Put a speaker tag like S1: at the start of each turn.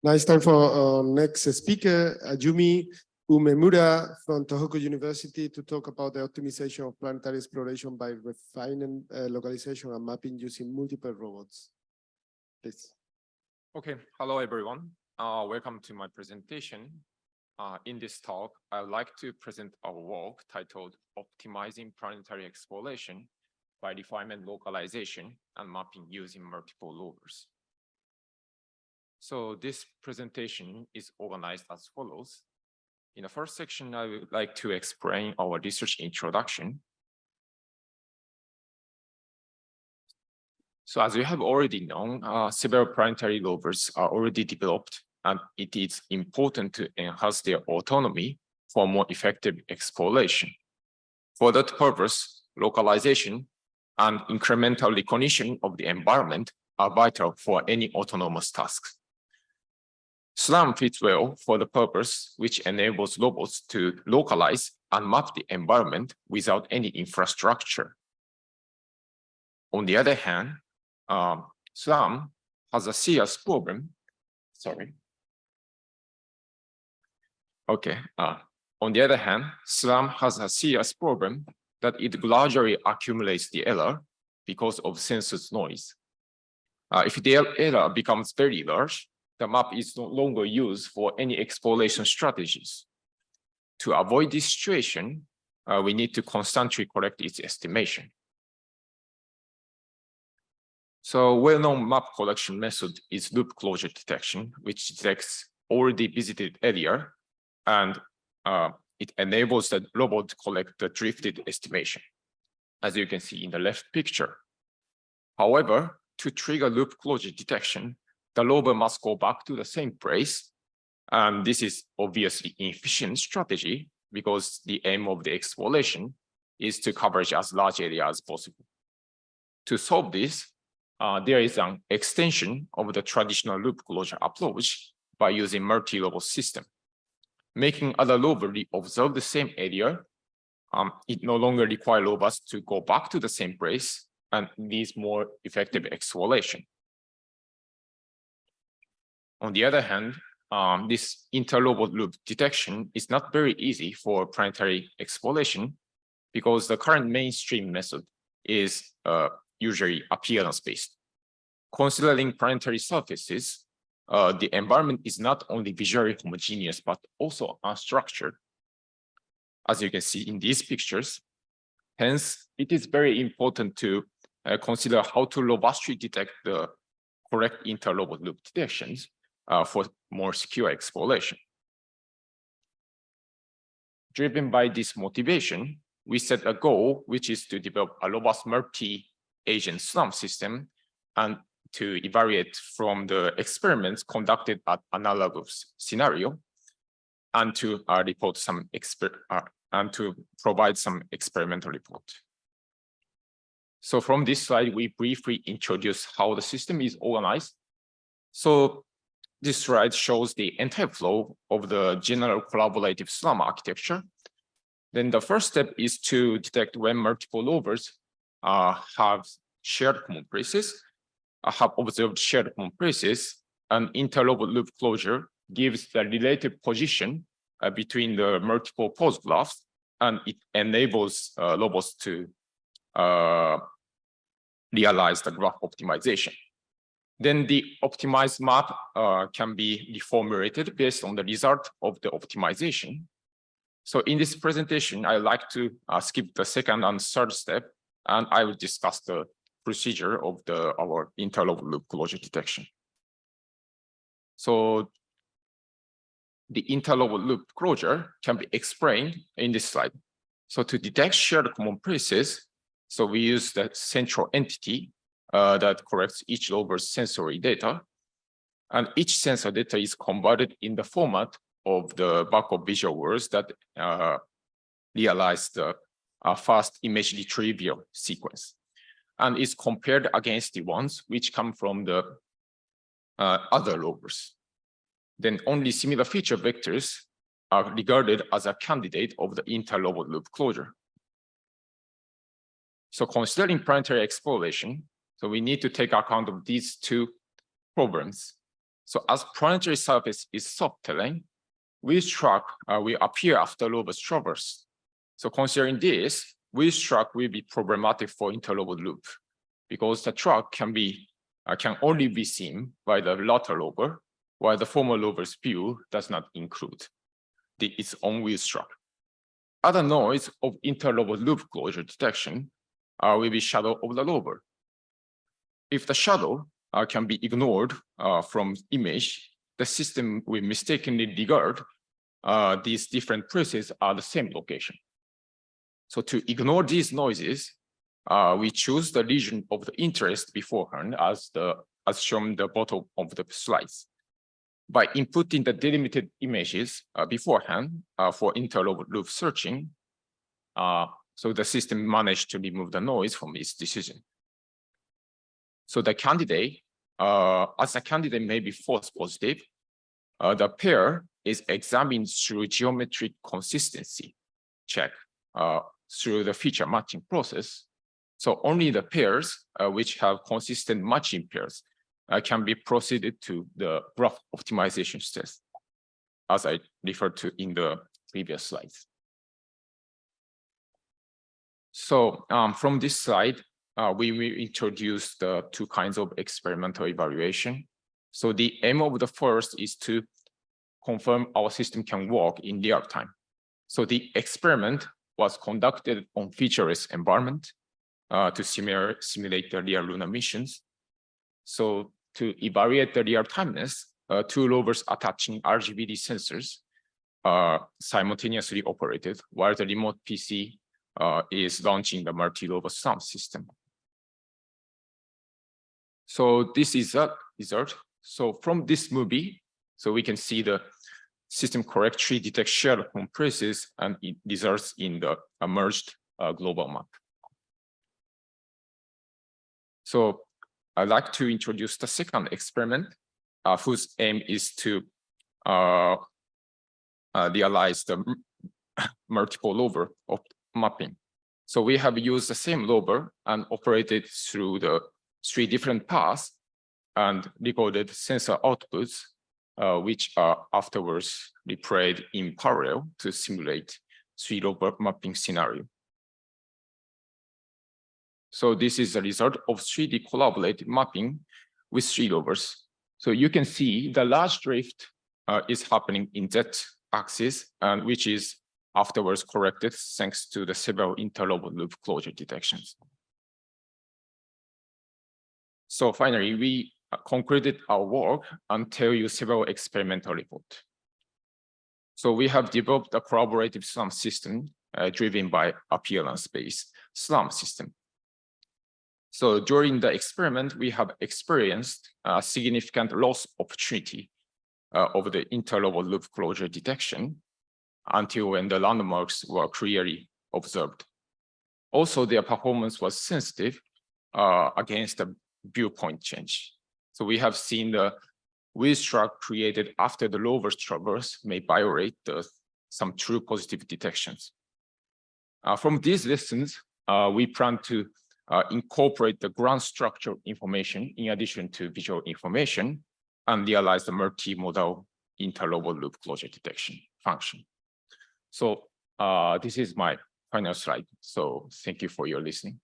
S1: Now it's time for our next speaker, Ayumi Umemura from Tohoku University, to talk about the optimization of planetary exploration by refining localization and mapping using multiple robots. Please.
S2: Okay, hello everyone. Welcome to my presentation. In this talk, I'd like to present our work titled Optimizing Planetary Exploration by Refinement, Localization, and Mapping Using Multiple Rovers. So this presentation is organized as follows. In the first section, I would like to explain our research introduction. So as you have already known, several planetary rovers are already developed, and it is important to enhance their autonomy for more effective exploration. For that purpose, localization and incremental recognition of the environment are vital for any autonomous tasks. SLAM fits well for the purpose, which enables robots to localize and map the environment without any infrastructure. On the other hand, SLAM has a serious problem. On the other hand, SLAM has a serious problem that it gradually accumulates the error because of sensors noise. If the error becomes very large, the map is no longer used for any exploration strategies. To avoid this situation, we need to constantly correct its estimation. So well-known map collection method is loop closure detection, which detects already visited area, and it enables the robot to collect the drifted estimation, as you can see in the left picture. However, to trigger loop closure detection, the rover must go back to the same place. And this is obviously an inefficient strategy because the aim of the exploration is to cover as large area as possible. To solve this, there is an extension of the traditional loop closure approach by using multi-robot system. Making other rovers observe the same area, it no longer requires robots to go back to the same place and needs more effective exploration. On the other hand, this inter-robot loop detection is not very easy for planetary exploration because the current mainstream method is usually appearance-based. Considering planetary surfaces, the environment is not only visually homogeneous, but also unstructured, as you can see in these pictures. Hence, it is very important to consider how to robustly detect the correct inter-robot loop detections for more secure exploration. Driven by this motivation, we set a goal, which is to develop a robust multi-agent SLAM system and to evaluate from the experiments conducted at analogous scenario, and to report some and to provide some experimental report. So from this slide, we briefly introduce how the system is organized. So this slide shows the entire flow of the general collaborative SLAM architecture. Then the first step is to detect when multiple rovers have shared common places, have observed shared common places, and inter-robot loop closure gives the relative position between the multiple pose graphs, and it enables robots to realize the graph optimization. Then the optimized map can be reformulated based on the result of the optimization. So in this presentation, I like to skip the second and third step, and I will discuss the procedure of our inter-robot loop closure detection. So the inter-robot loop closure can be explained in this slide. So to detect shared common places, so we use the central entity that collects each rover's sensory data, and each sensor data is converted in the format of the bulk of visual words that realize the first image retrieval sequence, and is compared against the ones which come from the other rovers. Then only similar feature vectors are regarded as a candidate of the inter-robot loop closure. So considering planetary exploration, so we need to take account of these two problems. So as planetary surface is soft terrain, wheel track will appear after lobus traverse. So considering this, wheel track will be problematic for interlobal loop because the track can only be seen by the lateral lobar, while the former lobar's view does not include its own wheel track. Other noise of interlobal loop closure detection will be shadow of the lobar. If the shadow can be ignored from image, the system will mistakenly regard these different places are the same location. So to ignore these noises, we choose the region of the interest beforehand as shown at the bottom of the slides. By inputting the delimited images beforehand for interlobal loop searching, so the system managed to remove the noise from its decision. So the candidate, as the candidate may be false positive, the pair is examined through geometric consistency check through the feature matching process. So only the pairs which have consistent matching pairs can be proceeded to the graph optimization test, as I referred to in the previous slides. So from this slide, we will introduce the two kinds of experimental evaluation. So the aim of the first is to confirm our system can work in real time. So the experiment was conducted on featureless environment to simulate the real lunar missions. So to evaluate the real timeness, two rovers attaching RGBD sensors simultaneously operated while the remote PC is launching the multi-rover sound system. So this is a result. So from this movie, so we can see the system correctly detects shared home places and it results in the merged global map. So I'd like to introduce the second experiment, whose aim is to realize the multiple lobar of mapping. So we have used the same lobar and operated through the 3 different paths and recorded sensor outputs, which are afterwards replayed in parallel to simulate 3 lobar mapping scenario. So this is the result of 3D collaborative mapping with 3 lobars. So you can see the large drift is happening in Z-axis, and which is afterwards corrected thanks to the several interlobal loop closure detections. So finally, we concluded our work and tell you several experimental reports. So we have developed a collaborative SLAM system driven by appearance-based SLAM system. So during the experiment, we have experienced a significant loss opportunity of the interlobal loop closure detection until when the landmarks were clearly observed. Also, their performance was sensitive against the viewpoint change. So we have seen the wheel track created after the lower's traverse may violate some true positive detections. From these lessons, we plan to incorporate the ground structure information in addition to visual information and realize the multimodal interlobal loop closure detection function. So this is my final slide. So thank you for your listening.